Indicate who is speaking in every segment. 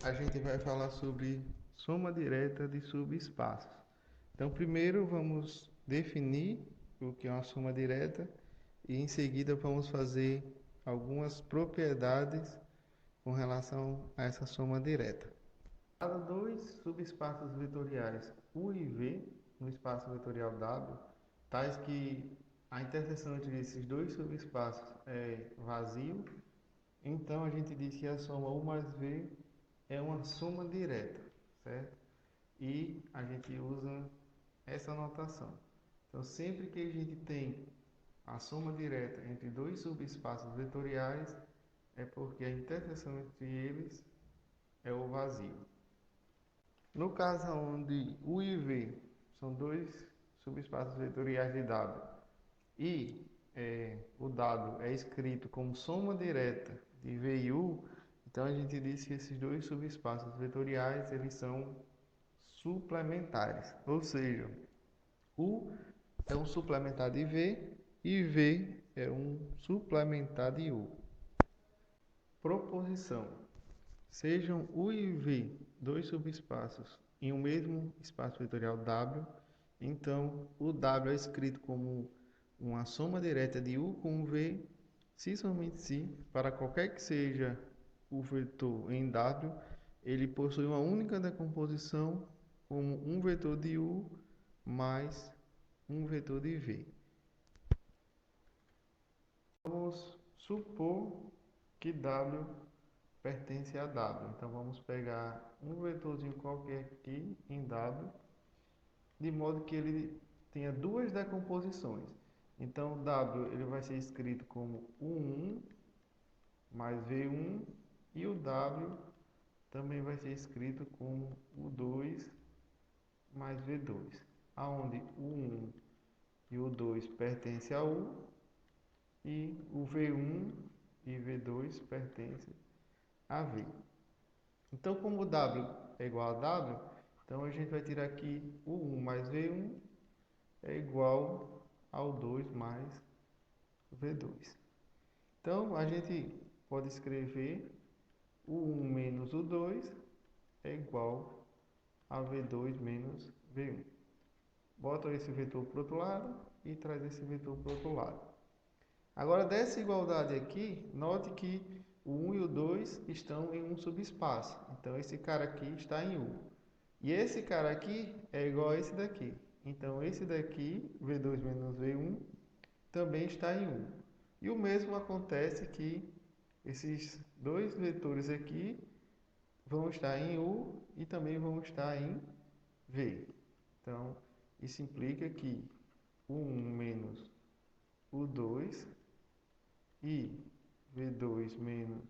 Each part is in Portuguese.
Speaker 1: A gente vai falar sobre soma direta de subespaços. Então, primeiro vamos definir o que é uma soma direta e em seguida vamos fazer algumas propriedades com relação a essa soma direta. Cada dois subespaços vetoriais U e V no espaço vetorial W, tais que a interseção entre esses dois subespaços é vazio, então a gente diz que a soma U mais V é uma soma direta, certo? E a gente usa essa notação. Então, sempre que a gente tem a soma direta entre dois subespaços vetoriais, é porque a interseção entre eles é o vazio. No caso onde U e V são dois subespaços vetoriais de W e o dado é escrito como soma direta de V e U, então a gente diz que esses dois subespaços vetoriais eles são suplementares, ou seja, U é um suplementar de V e V é um suplementar de U. Proposição: sejam U e V dois subespaços em um mesmo espaço vetorial W, então o W é escrito como uma soma direta de U com V, se somente se, para qualquer que seja o vetor em W, ele possui uma única decomposição como um vetor de U mais um vetor de V. Vamos supor que W pertence a W. Então vamos pegar um vetorzinho qualquer aqui em W, de modo que ele tenha duas decomposições. Então W ele vai ser escrito como U1 mais V1 e o W também vai ser escrito como U2 mais V2, aonde o 1 e o 2 pertencem a U e o V1 e V2 pertencem a V. Então, como W é igual a W, então a gente vai tirar aqui o 1 mais V1 é igual ao 2 mais V2. Então, a gente pode escrever o 1 menos o 2 é igual a V2 menos V1. Bota esse vetor para o outro lado e traz esse vetor para o outro lado. Agora, dessa igualdade aqui, note que o 1 e o 2 estão em um subespaço. Então, esse cara aqui está em U. E esse cara aqui é igual a esse daqui. Então, esse daqui, V2 menos V1, também está em U. E o mesmo acontece que esses dois vetores aqui vão estar em U e também vão estar em V. Então, isso implica que o 1 menos o 2 e V2 menos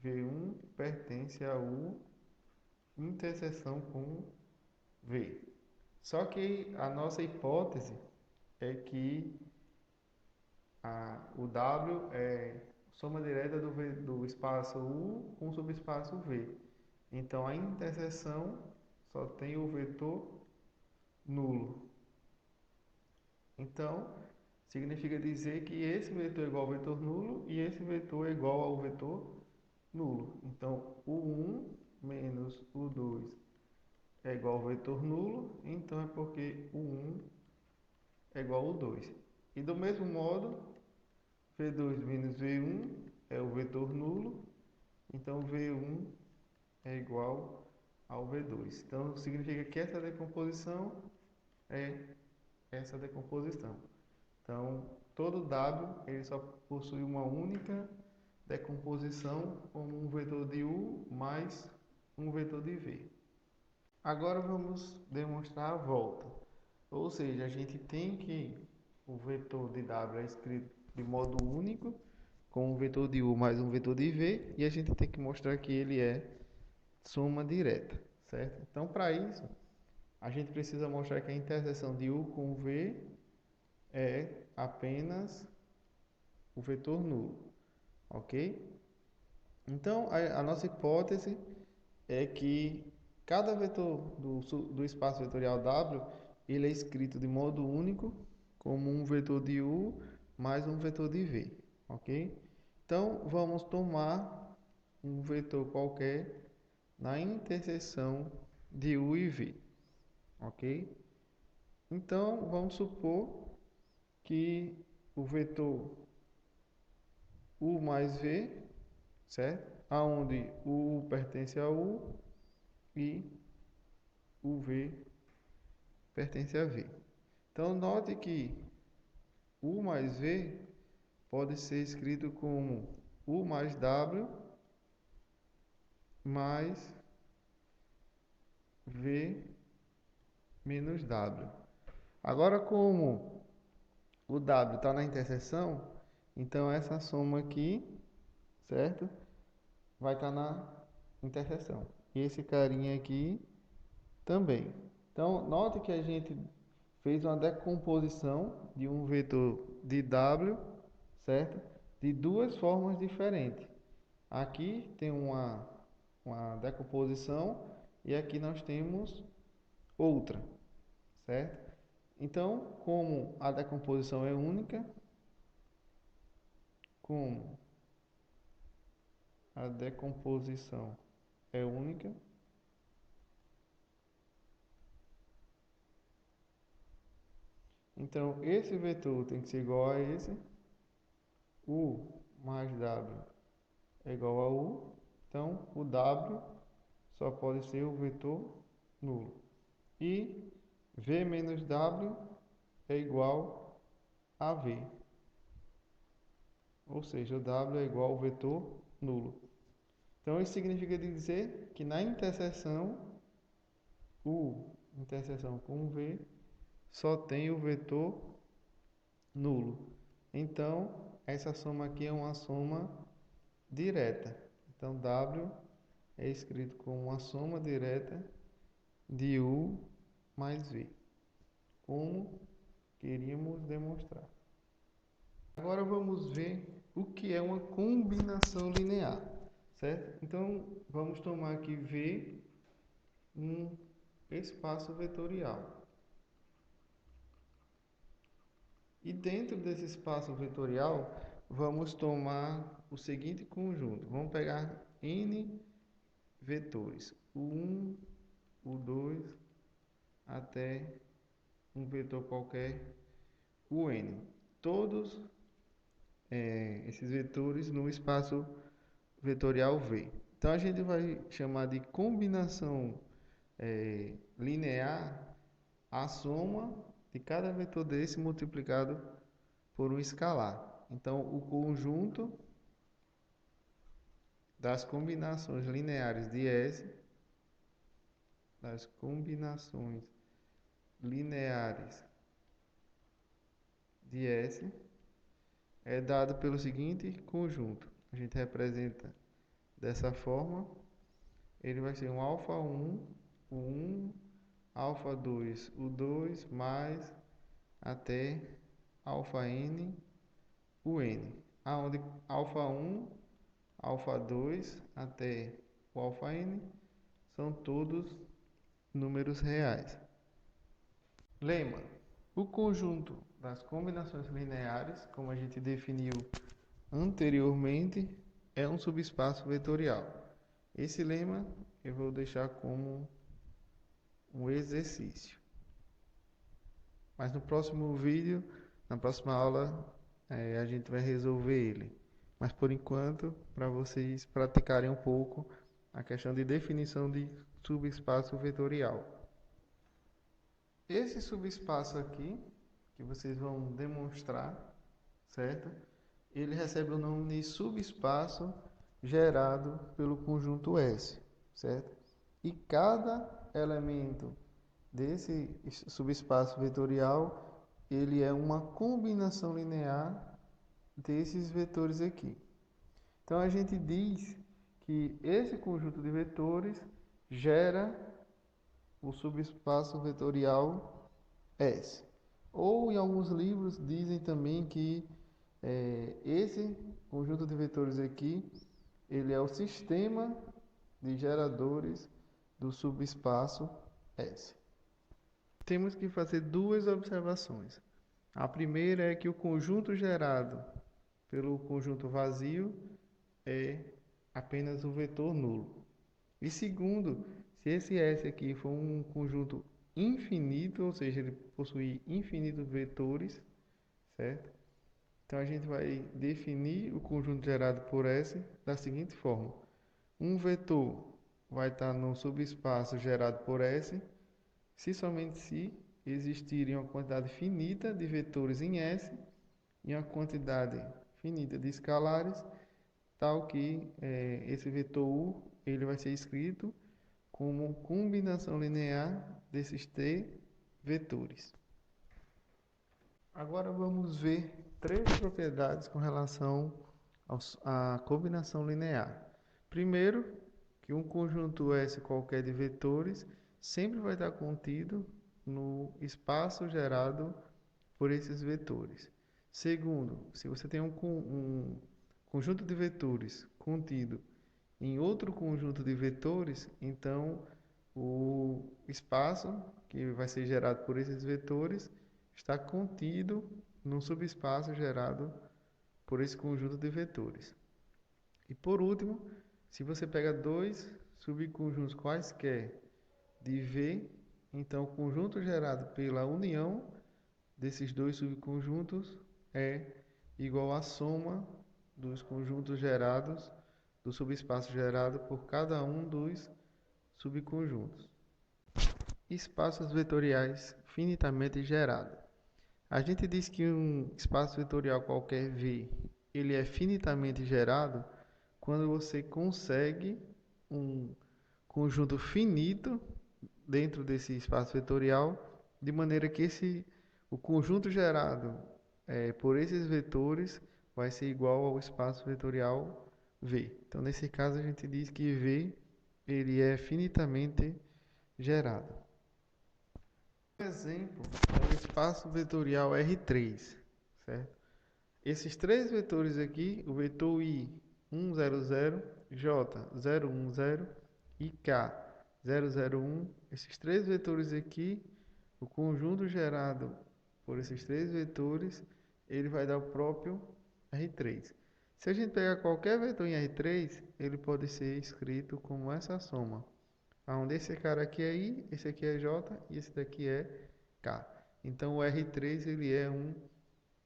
Speaker 1: V1 pertence a U interseção com V. Só que a nossa hipótese é que o W é soma direta do espaço U com o subespaço V. Então a interseção só tem o vetor nulo. Então, significa dizer que esse vetor é igual ao vetor nulo e esse vetor é igual ao vetor nulo. Então, o 1 menos o 2 é igual ao vetor nulo, então é porque o 1 é igual ao 2. E do mesmo modo, V2 menos V1 é o vetor nulo, então V1 é igual ao V2. Então, significa que essa decomposição é essa decomposição. Então, todo W ele só possui uma única decomposição como um vetor de U mais um vetor de V. Agora vamos demonstrar a volta. Ou seja, a gente tem que o vetor de W é escrito de modo único, com um vetor de U mais um vetor de V, e a gente tem que mostrar que ele é soma direta, certo? Então, para isso, a gente precisa mostrar que a interseção de U com V é apenas o vetor nulo, ok? Então, a nossa hipótese é que cada vetor do espaço vetorial W ele é escrito de modo único como um vetor de U mais um vetor de V, ok? Então, vamos tomar um vetor qualquer na interseção de U e V, ok? Então, vamos supor que o vetor U mais V, certo? Aonde o U pertence a U e o V pertence a V. Então, note que U mais V pode ser escrito como U mais W mais V menos W. Agora, como o W está na interseção, então essa soma aqui, certo? Vai estar na interseção. E esse carinha aqui também. Então, note que a gente fez uma decomposição de um vetor de W, certo? De duas formas diferentes. Aqui tem uma decomposição e aqui nós temos outra, certo? Então, como a decomposição é única, como a decomposição é única, então esse vetor tem que ser igual a esse, U mais W é igual a U, então o W só pode ser o vetor nulo. E V menos W é igual a V. Ou seja, o W é igual ao vetor nulo. Então, isso significa dizer que na interseção U interseção com V só tem o vetor nulo. Então, essa soma aqui é uma soma direta. Então, W é escrito como uma soma direta de U mais V, como queríamos demonstrar. Agora vamos ver o que é uma combinação linear, certo? Então, vamos tomar aqui V um espaço vetorial. E dentro desse espaço vetorial, vamos tomar o seguinte conjunto. Vamos pegar N vetores, o 1, o 2, até um vetor qualquer, o N. Todos esses vetores no espaço vetorial V. Então, a gente vai chamar de combinação linear a soma de cada vetor desse multiplicado por um escalar. Então, o conjunto das combinações lineares de S, das combinações lineares de S, é dado pelo seguinte conjunto. A gente representa dessa forma. Ele vai ser um alfa 1, o 1, alfa 2, o 2, mais até alfa n, o n. Aonde alfa 1, alfa 2 até o alfa n são todos números reais. Lema: o conjunto das combinações lineares, como a gente definiu anteriormente, é um subespaço vetorial. Esse lema eu vou deixar como um exercício. Mas no próximo vídeo, na próxima aula, a gente vai resolver ele. Mas por enquanto, para vocês praticarem um pouco a questão de definição de subespaço vetorial. Esse subespaço aqui, que vocês vão demonstrar, certo? Ele recebe o nome de subespaço gerado pelo conjunto S, certo? E cada elemento desse subespaço vetorial, ele é uma combinação linear desses vetores aqui. Então, a gente diz que esse conjunto de vetores gera o subespaço vetorial S. Ou, em alguns livros, dizem também que esse conjunto de vetores aqui, ele é o sistema de geradores do subespaço S. Temos que fazer duas observações. A primeira é que o conjunto gerado pelo conjunto vazio é apenas o vetor nulo. E segundo, se esse S aqui for um conjunto infinito, ou seja, ele possui infinitos vetores, certo? Então a gente vai definir o conjunto gerado por S da seguinte forma: um vetor vai estar no subespaço gerado por S, se somente se existirem uma quantidade finita de vetores em S e uma quantidade finita de escalares, tal que esse vetor U ele vai ser escrito como combinação linear desses T vetores. Agora vamos ver três propriedades com relação à combinação linear. Primeiro, que um conjunto S qualquer de vetores sempre vai estar contido no espaço gerado por esses vetores. Segundo, se você tem um conjunto de vetores contido em outro conjunto de vetores, então o espaço que vai ser gerado por esses vetores está contido no subespaço gerado por esse conjunto de vetores. E por último, se você pega dois subconjuntos quaisquer de V, então o conjunto gerado pela união desses dois subconjuntos é igual à soma dos conjuntos gerados, do subespaço gerado por cada um dos subconjuntos. Espaços vetoriais finitamente gerados. A gente diz que um espaço vetorial qualquer V, ele é finitamente gerado quando você consegue um conjunto finito dentro desse espaço vetorial, de maneira que o conjunto gerado por esses vetores vai ser igual ao espaço vetorial V. Então, nesse caso, a gente diz que V ele é finitamente gerado. Um exemplo é o espaço vetorial R3, certo? Esses três vetores aqui, o vetor I 100, J 010 e K 001, esses três vetores aqui, o conjunto gerado por esses três vetores, ele vai dar o próprio R3. Se a gente pegar qualquer vetor em R3, ele pode ser escrito como essa soma, onde esse cara aqui é I, esse aqui é J e esse daqui é K. Então o R3 ele é um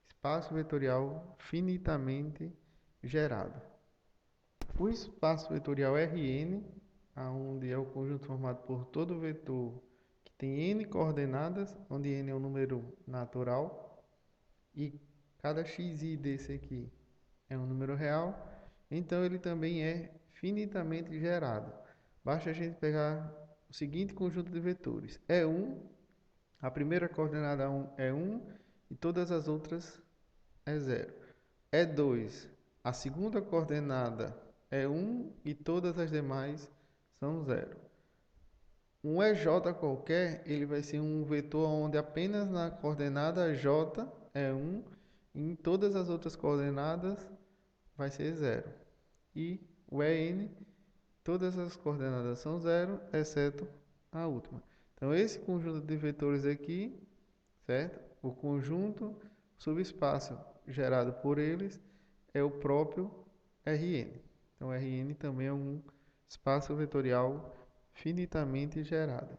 Speaker 1: espaço vetorial finitamente gerado. O espaço vetorial Rn, onde é o conjunto formado por todo vetor que tem n coordenadas, onde n é um número natural e cada xi desse aqui é um número real, então ele também é finitamente gerado. Basta a gente pegar o seguinte conjunto de vetores: E1, a primeira coordenada é 1 e todas as outras é 0. E2, a segunda coordenada é 1 e todas as demais são 0. Um EJ qualquer, ele vai ser um vetor onde apenas na coordenada J é 1 e em todas as outras coordenadas vai ser 0. E o EN, todas as coordenadas são 0, exceto a última. Então, esse conjunto de vetores aqui, certo? O conjunto subespaço gerado por eles é o próprio Rn. Então, Rn também é um espaço vetorial finitamente gerado.